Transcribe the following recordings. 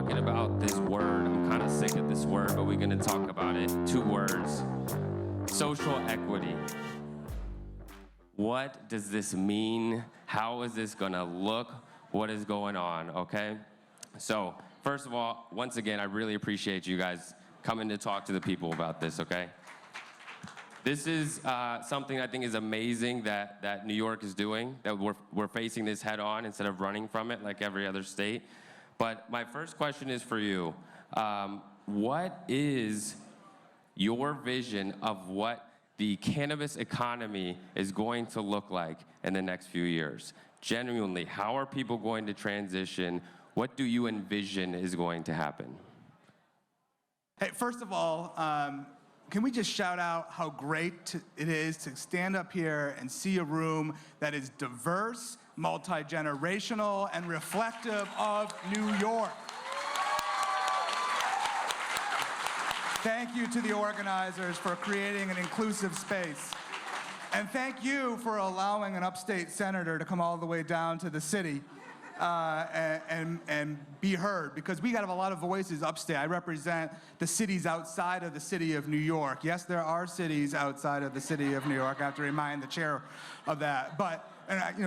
talking about this word. I'm kind of sick of this word, but we're going to talk about it. 2 words. Social equity. What does this mean? How is this going to look? What is going on, okay? So, first of all, once again, I really appreciate you guys coming to talk to the people about this, okay? This is something I think is amazing that New York is doing, that we're facing this head on instead of running from it like every other state. But my first question is for you. What is your vision of what the cannabis economy is going to look like in the next few years? Genuinely, how are people going to transition? What do you envision is going to happen? Hey, first of all, can we just shout out how great it is to stand up here and see a room that is diverse, multi-generational, and reflective of New York. Thank you to the organizers for creating an inclusive space. And thank you for allowing an upstate senator to come all the way down to the city and be heard, because we have a lot of voices upstate. I represent the cities outside of the city of New York. Yes, there are cities outside of the city of New York. I have to remind the chair of that. But,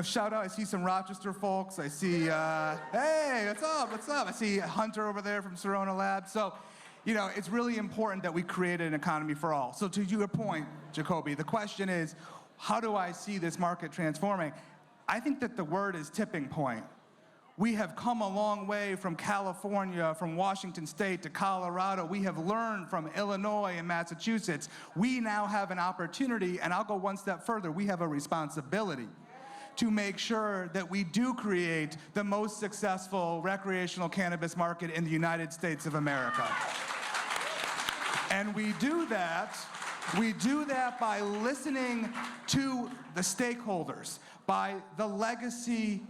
shout out, I see some Rochester folks. I see, hey, what's up, what's up? I see Hunter over there from Serona Labs. So, it's really important that we create an economy for all. So to your point, Jacoby, the question is, how do I see this market transforming? I think that the word is tipping point. We have come a long way from California, from Washington State to Colorado. We have learned from Illinois and Massachusetts. We now have an opportunity, and I'll go one step further. We have a responsibility to make sure that we do create the most successful recreational cannabis market in the United States of America. And we do that by listening to the stakeholders, by the legacy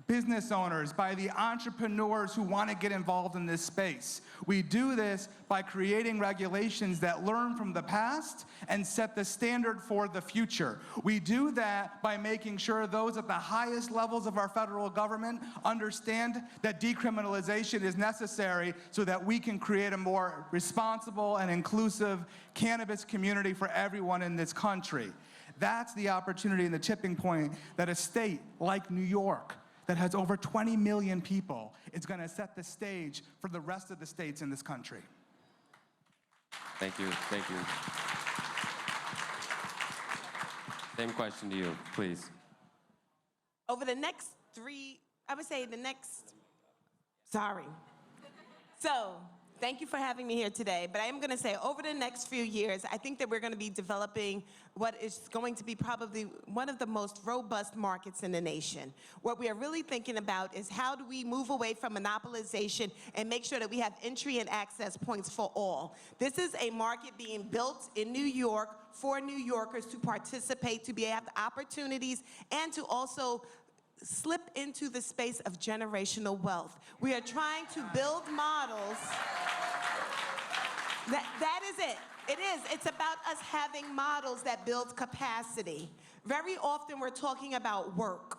business owners, by the entrepreneurs who want to get involved in this space. We do this by creating regulations that learn from the past and set the standard for the future. We do that by making sure those at the highest levels of our federal government understand that decriminalization is necessary so that we can create a more responsible and inclusive cannabis community for everyone in this country. That's the opportunity and the tipping point that a state like New York, that has over 20 million people, is going to set the stage for the rest of the states in this country. Thank you, thank you. Same question to you, please. Over the next thank you for having me here today, but I am going to say over the next few years, I think that we're going to be developing what is going to be probably one of the most robust markets in the nation. What we are really thinking about is how do we move away from monopolization and make sure that we have entry and access points for all. This is a market being built in New York for New Yorkers to participate, to have opportunities, and to also slip into the space of generational wealth. We are trying to build models. That is it. It is. It's about us having models that build capacity. Very often we're talking about work.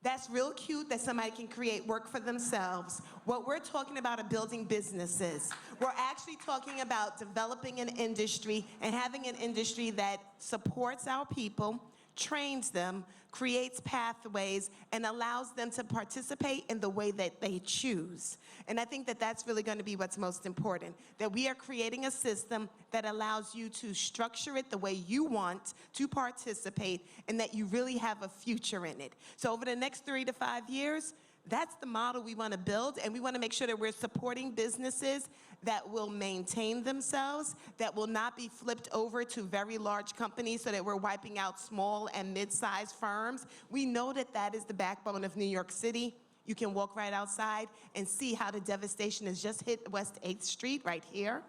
That's real cute that somebody can create work for themselves. What we're talking about are building businesses. We're actually talking about developing an industry and having an industry that supports our people, trains them, creates pathways, and allows them to participate in the way that they choose. And I think that that's really going to be what's most important, that we are creating a system that allows you to structure it the way you want to participate, and that you really have a future in it. So over the next 3 to 5 years, that's the model we want to build, and we want to make sure that we're supporting businesses that will maintain themselves, that will not be flipped over to very large companies so that we're wiping out small and mid-sized firms. We know that that is the backbone of New York City. You can walk right outside and see how the devastation has just hit West 8th Street right here.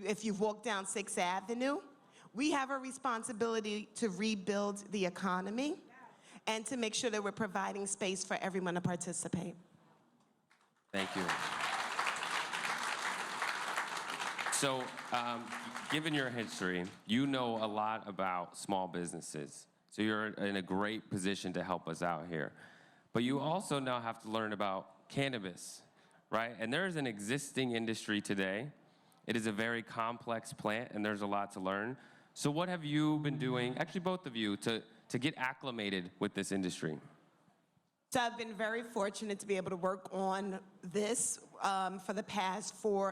If you've walked down 6th Avenue, we have a responsibility to rebuild the economy and to make sure that we're providing space for everyone to participate. Thank you. So, given your history, you know a lot about small businesses. So you're in a great position to help us out here. But you also now have to learn about cannabis, right? And there is an existing industry today. It is a very complex plant, and there's a lot to learn. So what have you been doing, actually both of you, to get acclimated with this industry? So I've been very fortunate to be able to work on this for the past 5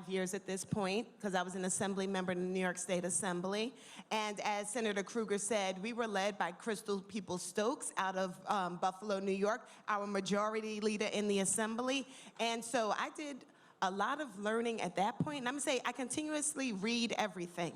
years at this point, because I was an assembly member in the New York State Assembly. And as Senator Kruger said, we were led by Crystal Peoples-Stokes out of Buffalo, New York, our majority leader in the Assembly. And so I did a lot of learning at that point. And I'm gonna say I continuously read everything.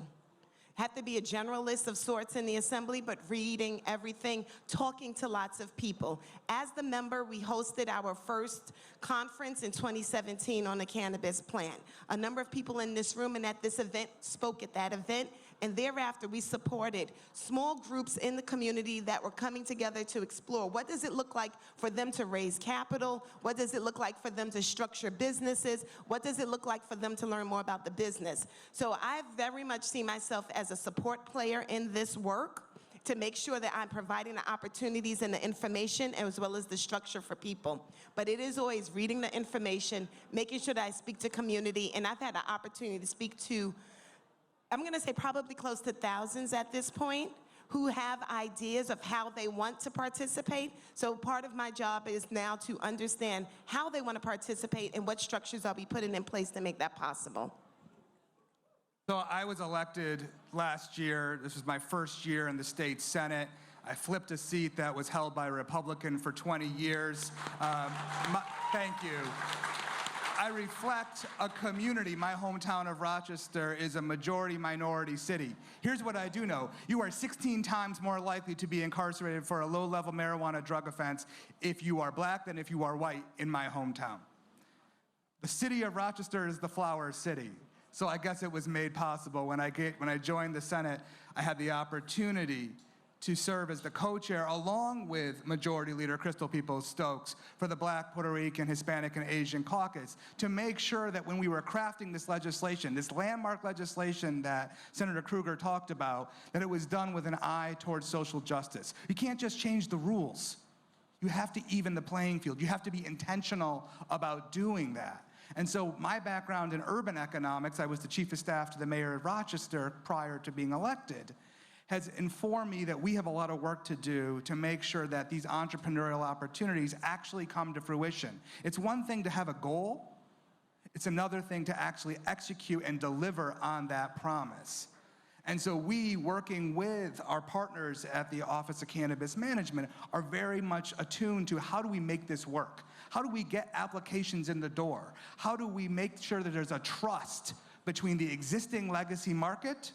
Have to be a generalist of sorts in the Assembly, but reading everything, talking to lots of people. As the member, we hosted our first conference in 2017 on the cannabis plant. A number of people in this room and at this event spoke at that event, and thereafter we supported small groups in the community that were coming together to explore what does it look like for them to raise capital, what does it look like for them to structure businesses, what does it look like for them to learn more about the business. So I very much see myself as a support player in this work to make sure that I'm providing the opportunities and the information as well as the structure for people. But it is always reading the information, making sure that I speak to community, and I've had the opportunity to speak to, I'm gonna say probably close to thousands at this point, who have ideas of how they want to participate. So part of my job is now to understand how they want to participate and what structures I'll be putting in place to make that possible. So I was elected last year. This was my first year in the state Senate. I flipped a seat that was held by a Republican for 20 years. Thank you. I reflect a community. My hometown of Rochester is a majority minority city. Here's what I do know. You are 16 times more likely to be incarcerated for a low-level marijuana drug offense if you are black than if you are white in my hometown. The city of Rochester is the flower city. So I guess it was made possible. When I joined the Senate, I had the opportunity to serve as the co-chair along with Majority Leader Crystal Peoples-Stokes for the Black, Puerto Rican, Hispanic, and Asian caucus to make sure that when we were crafting this legislation, this landmark legislation that Senator Kruger talked about, that it was done with an eye towards social justice. You can't just change the rules. You have to even the playing field. You have to be intentional about doing that. And so my background in urban economics, I was the chief of staff to the mayor of Rochester prior to being elected, has informed me that we have a lot of work to do to make sure that these entrepreneurial opportunities actually come to fruition. It's one thing to have a goal. It's another thing to actually execute and deliver on that promise. And so we, working with our partners at the Office of Cannabis Management, are very much attuned to how do we make this work? How do we get applications in the door? How do we make sure that there's a trust between the existing legacy market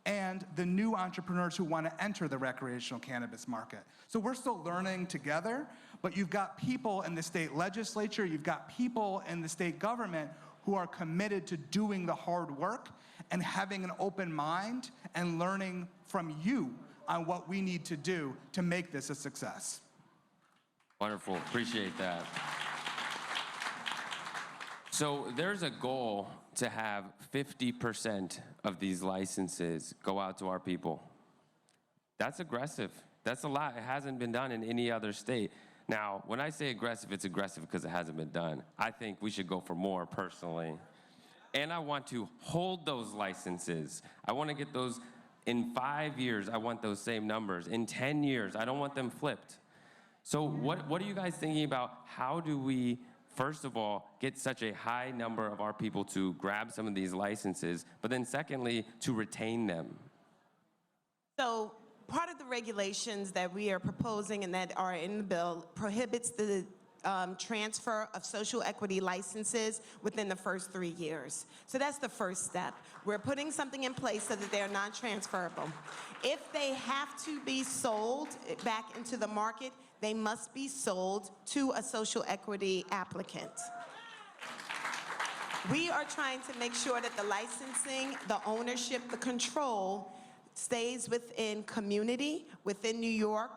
and the new entrepreneurs who want to enter the recreational cannabis market? So we're still learning together, but you've got people in the state legislature, you've got people in the state government who are committed to doing the hard work and having an open mind and learning from you on what we need to do to make this a success. Wonderful, appreciate that. So there's a goal to have 50% of these licenses go out to our people. That's aggressive. That's a lot. It hasn't been done in any other state. Now, when I say aggressive, it's aggressive because it hasn't been done. I think we should go for more personally. And I want to hold those licenses. I want to get those in 5 years. I want those same numbers. In 10 years, I don't want them flipped. So what are you guys thinking about? How do we, first of all, get such a high number of our people to grab some of these licenses, but then secondly, to retain them? So part of the regulations that we are proposing and that are in the bill prohibits the transfer of social equity licenses within the first 3 years. So that's the first step. We're putting something in place so that they're non-transferable. If they have to be sold back into the market, they must be sold to a social equity applicant. We are trying to make sure that the licensing, the ownership, the control stays within community, within New York,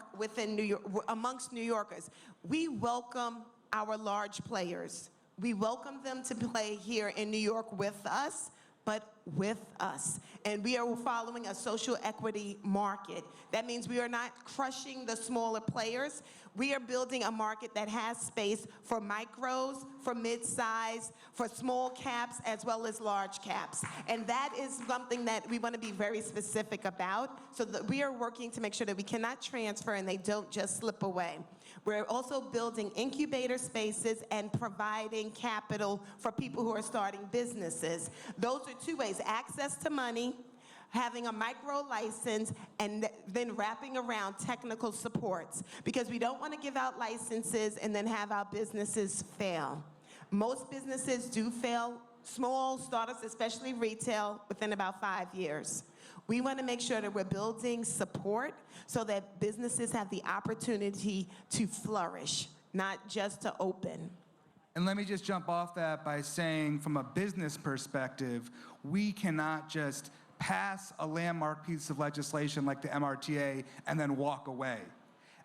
amongst New Yorkers. We welcome our large players. We welcome them to play here in New York with us, but with us. And we are following a social equity market. That means we are not crushing the smaller players. We are building a market that has space for micros, for mid-size, for small caps, as well as large caps. And that is something that we want to be very specific about, so that we are working to make sure that we cannot transfer and they don't just slip away. We're also building incubator spaces and providing capital for people who are starting businesses. Those are two ways: access to money, having a micro license, and then wrapping around technical supports, because we don't want to give out licenses and then have our businesses fail. Most businesses do fail, small startups, especially retail, within about 5 years. We want to make sure that we're building support so that businesses have the opportunity to flourish, not just to open. And let me just jump off that by saying, from a business perspective, we cannot just pass a landmark piece of legislation like the MRTA and then walk away.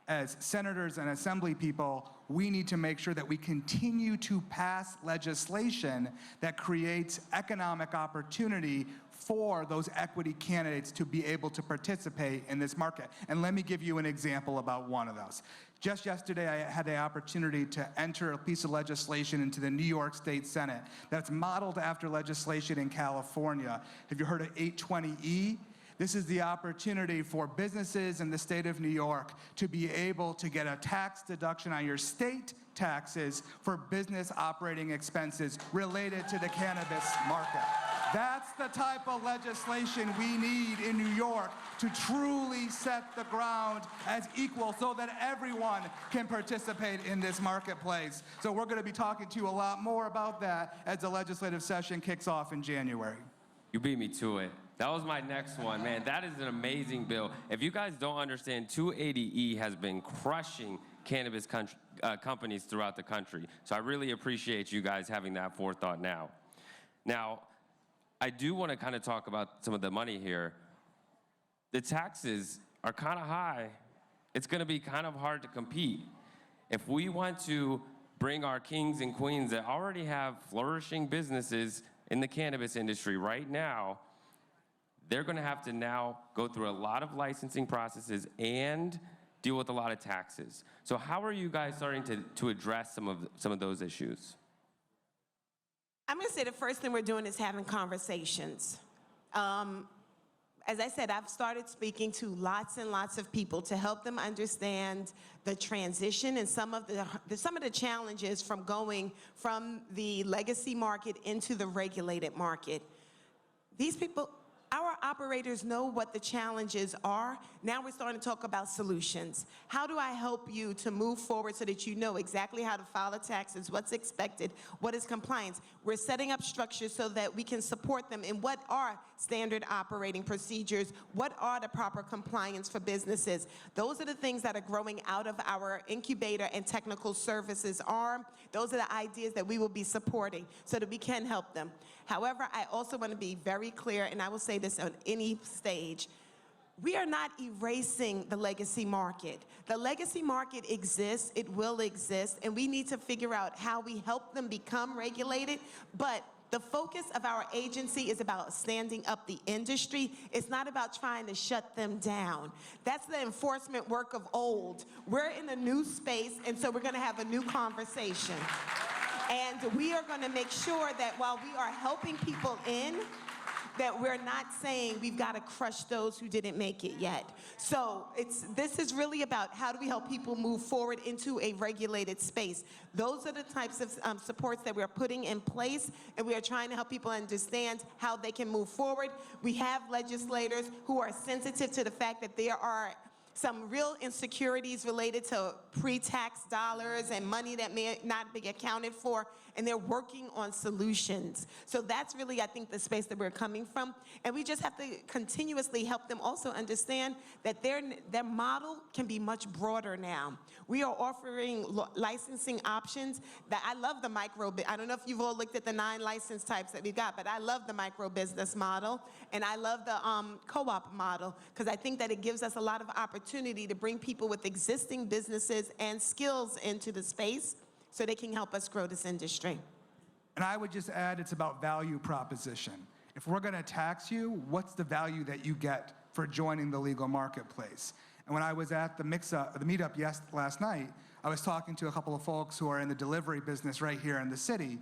As senators and assembly people, we need to make sure that we continue to pass legislation that creates economic opportunity for those equity candidates to be able to participate in this market. And let me give you an example about one of those. Just yesterday, I had the opportunity to enter a piece of legislation into the New York State Senate that's modeled after legislation in California. Have you heard of 820E? This is the opportunity for businesses in the state of New York to be able to get a tax deduction on your state taxes for business operating expenses related to the cannabis market. That's the type of legislation we need in New York to truly set the ground as equal so that everyone can participate in this marketplace. So we're going to be talking to you a lot more about that as the legislative session kicks off in January. You beat me to it. That was my next one, man. That is an amazing bill. If you guys don't understand, 280E has been crushing cannabis companies throughout the country. So I really appreciate you guys having that forethought now. Now, I do want to kind of talk about some of the money here. The taxes are kind of high. It's going to be kind of hard to compete. If we want to bring our kings and queens that already have flourishing businesses in the cannabis industry right now, they're going to have to now go through a lot of licensing processes and deal with a lot of taxes. So how are you guys starting to address some of those issues? I'm going to say the first thing we're doing is having conversations. As I said, I've started speaking to lots and lots of people to help them understand the transition and some of the challenges from going from the legacy market into the regulated market. These people, our operators know what the challenges are. Now we're starting to talk about solutions. How do I help you to move forward so that you know exactly how to file the taxes, what's expected, what is compliance? We're setting up structures so that we can support them in what are standard operating procedures, what are the proper compliance for businesses. Those are the things that are growing out of our incubator and technical services arm. Those are the ideas that we will be supporting so that we can help them. However, I also want to be very clear, and I will say this on any stage, we are not erasing the legacy market. The legacy market exists, it will exist, and we need to figure out how we help them become regulated, but the focus of our agency is about standing up the industry. It's not about trying to shut them down. That's the enforcement work of old. We're in a new space, and so we're going to have a new conversation. And we are going to make sure that while we are helping people in, that we're not saying we've got to crush those who didn't make it yet. So this is really about how do we help people move forward into a regulated space. Those are the types of supports that we're putting in place, and we are trying to help people understand how they can move forward. We have legislators who are sensitive to the fact that there are some real insecurities related to pre-tax dollars and money that may not be accounted for, and they're working on solutions. So that's really, I think, the space that we're coming from. And we just have to continuously help them also understand that their model can be much broader now. We are offering licensing options that I love the micro, I don't know if you've all looked at the 9 license types that we've got, but I love the micro business model, and I love the co-op model, because I think that it gives us a lot of opportunity to bring people with existing businesses and skills into the space so they can help us grow this industry. And I would just add, it's about value proposition. If we're gonna tax you, what's the value that you get for joining the legal marketplace? And when I was at the meetup last night, I was talking to a couple of folks who are in the delivery business right here in the city,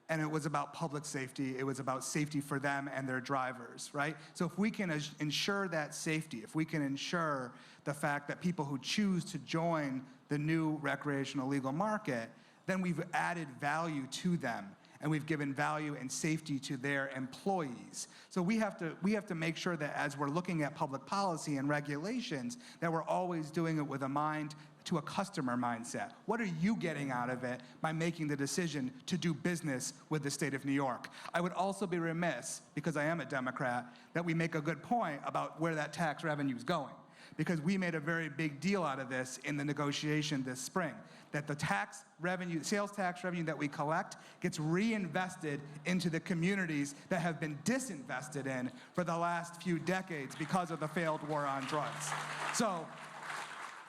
and it was about public safety. It was about safety for them and their drivers, right? So if we can ensure that safety, if we can ensure the fact that people who choose to join the new recreational legal market, then we've added value to them, and we've given value and safety to their employees. So we have to make sure that as we're looking at public policy and regulations, that we're always doing it with a mind to a customer mindset. What are you getting out of it by making the decision to do business with the state of New York? I would also be remiss, because I am a Democrat, that we make a good point about where that tax revenue is going. Because we made a very big deal out of this in the negotiation this spring, that the tax revenue, sales tax revenue that we collect gets reinvested into the communities that have been disinvested in for the last few decades because of the failed war on drugs. So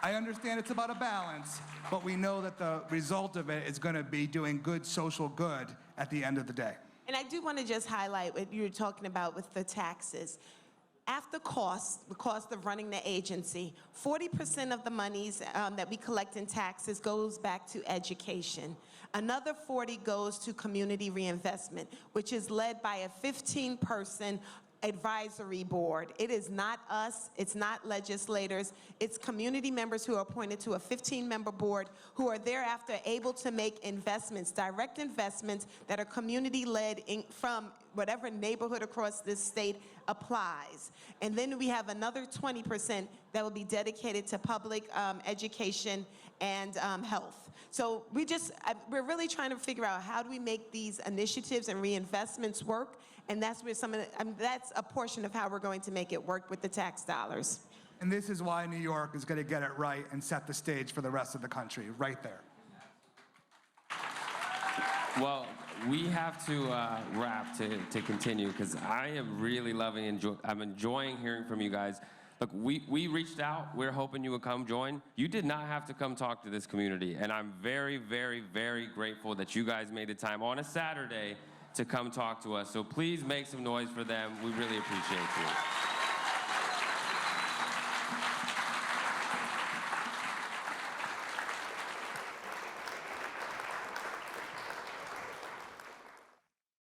I understand it's about a balance, but we know that the result of it is going to be doing good social good at the end of the day. And I do want to just highlight what you were talking about with the taxes. After cost, the cost of running the agency, 40% of the monies that we collect in taxes goes back to education. Another 40 goes to community reinvestment, which is led by a 15-person advisory board. It is not us, it's not legislators, it's community members who are appointed to a 15-member board who are thereafter able to make investments, direct investments that are community-led from whatever neighborhood across this state applies. And then we have another 20% that will be dedicated to public education and health. So we're really trying to figure out how do we make these initiatives and reinvestments work, and that's where that's a portion of how we're going to make it work with the tax dollars. And this is why New York is going to get it right and set the stage for the rest of the country, right there. Well, we have to wrap to continue, because I am really I'm enjoying hearing from you guys. Look, we reached out. We're hoping you would come join. You did not have to come talk to this community, and I'm very, very, very grateful that you guys made the time on a Saturday to come talk to us. So please make some noise for them. We really appreciate you.